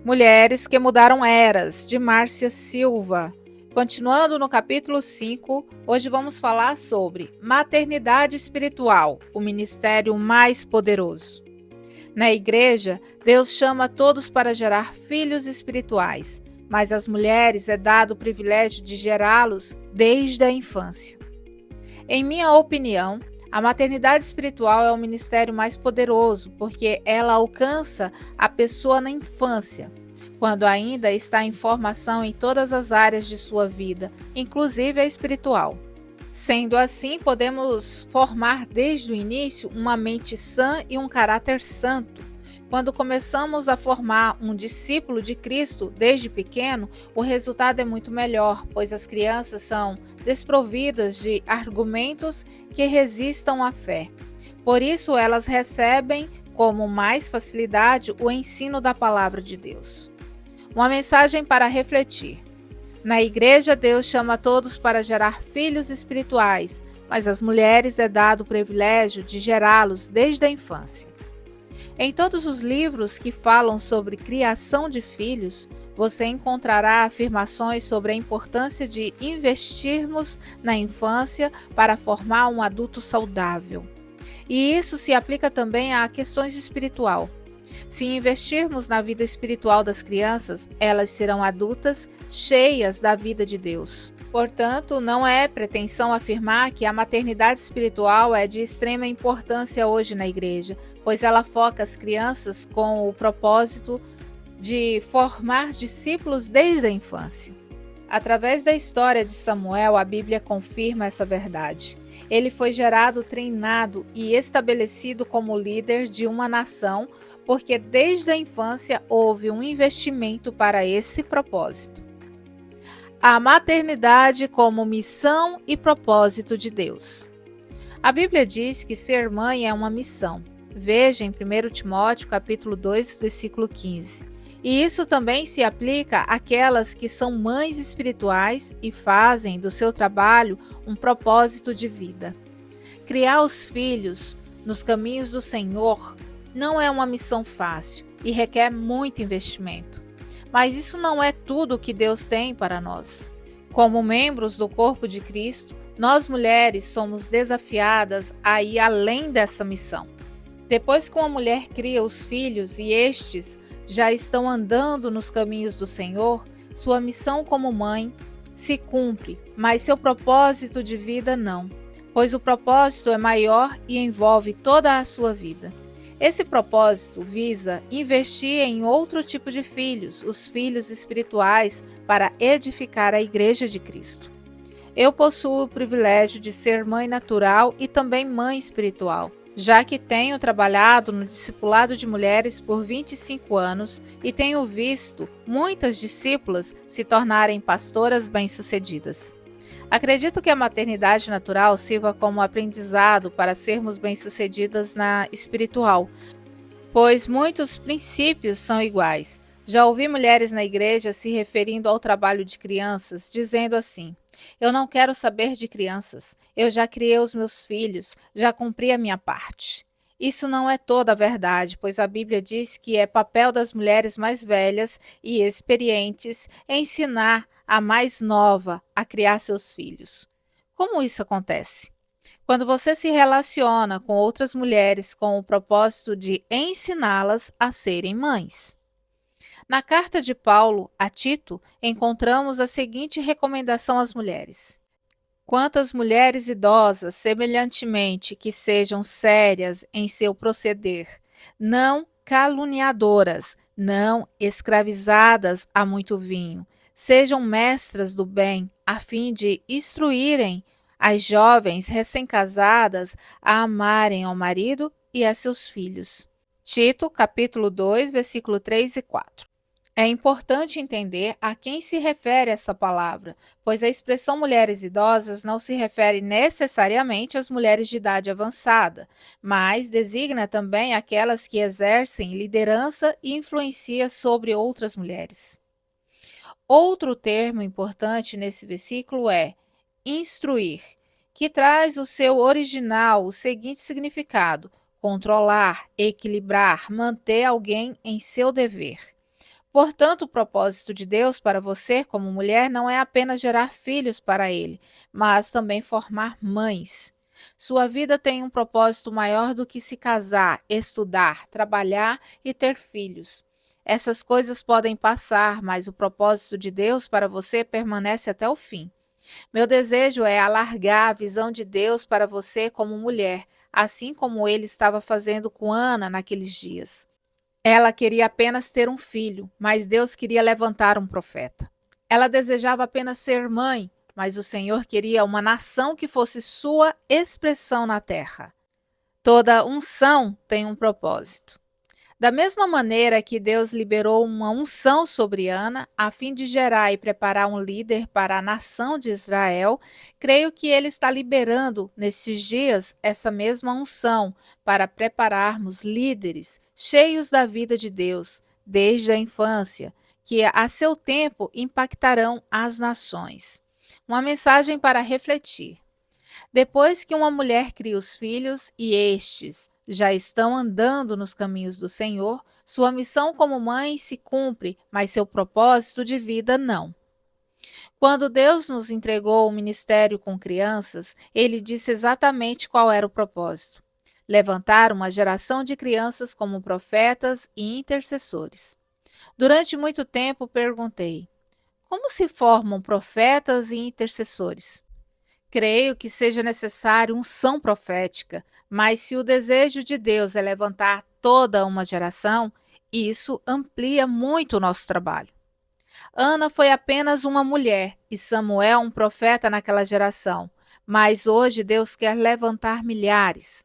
Mulheres que Mudaram Eras, de Márcia Silva. Continuando no capítulo 5, hoje vamos falar sobre maternidade espiritual, o ministério mais poderoso. Na igreja, Deus chama todos para gerar filhos espirituais, mas às mulheres é dado o privilégio de gerá-los desde a infância. Em minha opinião, a maternidade espiritual é o ministério mais poderoso, porque ela alcança a pessoa na infância, quando ainda está em formação em todas as áreas de sua vida, inclusive a espiritual. Sendo assim, podemos formar desde o início uma mente sã e um caráter santo. Quando começamos a formar um discípulo de Cristo desde pequeno, o resultado é muito melhor, pois as crianças são desprovidas de argumentos que resistam à fé. Por isso, elas recebem com mais facilidade o ensino da palavra de Deus. Uma mensagem para refletir. Na igreja, Deus chama todos para gerar filhos espirituais, mas às mulheres é dado o privilégio de gerá-los desde a infância. Em todos os livros que falam sobre criação de filhos, você encontrará afirmações sobre a importância de investirmos na infância para formar um adulto saudável. E isso se aplica também a questões espirituais. Se investirmos na vida espiritual das crianças, elas serão adultas cheias da vida de Deus. Portanto, não é pretensão afirmar que a maternidade espiritual é de extrema importância hoje na igreja, pois ela foca as crianças com o propósito de formar discípulos desde a infância. Através da história de Samuel, a Bíblia confirma essa verdade. Ele foi gerado, treinado e estabelecido como líder de uma nação, porque desde a infância houve um investimento para esse propósito. A maternidade como missão e propósito de Deus. A Bíblia diz que ser mãe é uma missão. Veja em 1 Timóteo capítulo 2, versículo 15. E isso também se aplica àquelas que são mães espirituais e fazem do seu trabalho um propósito de vida. Criar os filhos nos caminhos do Senhor não é uma missão fácil e requer muito investimento. Mas isso não é tudo o que Deus tem para nós. Como membros do corpo de Cristo, nós mulheres somos desafiadas a ir além dessa missão. Depois que uma mulher cria os filhos e estes já estão andando nos caminhos do Senhor, sua missão como mãe se cumpre, mas seu propósito de vida não, pois o propósito é maior e envolve toda a sua vida. Esse propósito visa investir em outro tipo de filhos, os filhos espirituais, para edificar a Igreja de Cristo. Eu possuo o privilégio de ser mãe natural e também mãe espiritual, já que tenho trabalhado no discipulado de mulheres por 25 anos e tenho visto muitas discípulas se tornarem pastoras bem-sucedidas. Acredito que a maternidade natural sirva como aprendizado para sermos bem-sucedidas na espiritual, pois muitos princípios são iguais. Já ouvi mulheres na igreja se referindo ao trabalho de crianças, dizendo assim: eu não quero saber de crianças, eu já criei os meus filhos, já cumpri a minha parte. Isso não é toda a verdade, pois a Bíblia diz que é papel das mulheres mais velhas e experientes ensinar a mais nova a criar seus filhos. Como isso acontece? Quando você se relaciona com outras mulheres com o propósito de ensiná-las a serem mães. Na carta de Paulo a Tito, encontramos a seguinte recomendação às mulheres: quanto às mulheres idosas, semelhantemente que sejam sérias em seu proceder, não caluniadoras, não escravizadas a muito vinho, sejam mestras do bem, a fim de instruírem as jovens recém-casadas a amarem ao marido e a seus filhos. Tito, capítulo 2, versículo 3 e 4. É importante entender a quem se refere essa palavra, pois a expressão mulheres idosas não se refere necessariamente às mulheres de idade avançada, mas designa também aquelas que exercem liderança e influenciam sobre outras mulheres. Outro termo importante nesse versículo é instruir, que traz o seu original o seguinte significado: controlar, equilibrar, manter alguém em seu dever. Portanto, o propósito de Deus para você, como mulher, não é apenas gerar filhos para Ele, mas também formar mães. Sua vida tem um propósito maior do que se casar, estudar, trabalhar e ter filhos. Essas coisas podem passar, mas o propósito de Deus para você permanece até o fim. Meu desejo é alargar a visão de Deus para você como mulher, assim como ele estava fazendo com Ana naqueles dias. Ela queria apenas ter um filho, mas Deus queria levantar um profeta. Ela desejava apenas ser mãe, mas o Senhor queria uma nação que fosse sua expressão na terra. Toda unção tem um propósito. Da mesma maneira que Deus liberou uma unção sobre Ana, a fim de gerar e preparar um líder para a nação de Israel, creio que Ele está liberando nesses dias essa mesma unção para prepararmos líderes cheios da vida de Deus, desde a infância, que a seu tempo impactarão as nações. Uma mensagem para refletir. Depois que uma mulher cria os filhos e estes já estão andando nos caminhos do Senhor, sua missão como mãe se cumpre, mas seu propósito de vida não. Quando Deus nos entregou o ministério com crianças, ele disse exatamente qual era o propósito: levantar uma geração de crianças como profetas e intercessores. Durante muito tempo perguntei: como se formam profetas e intercessores? Creio que seja necessário unção profética, mas se o desejo de Deus é levantar toda uma geração, isso amplia muito o nosso trabalho. Ana foi apenas uma mulher e Samuel um profeta naquela geração, mas hoje Deus quer levantar milhares.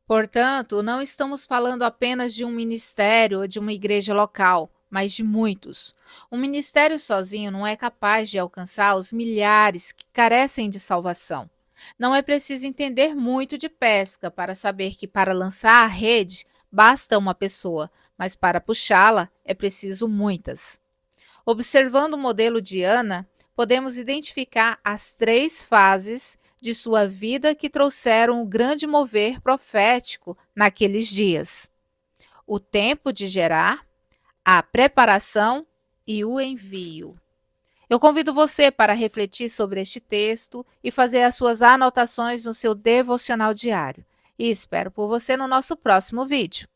Portanto, não estamos falando apenas de um ministério ou de uma igreja local, mas de muitos. Um ministério sozinho não é capaz de alcançar os milhares que carecem de salvação. Não é preciso entender muito de pesca para saber que para lançar a rede basta uma pessoa, mas para puxá-la é preciso muitas. Observando o modelo de Ana, podemos identificar as 3 fases de sua vida que trouxeram o grande mover profético naqueles dias: o tempo de gerar, a preparação e o envio. Eu convido você para refletir sobre este texto e fazer as suas anotações no seu devocional diário. E espero por você no nosso próximo vídeo.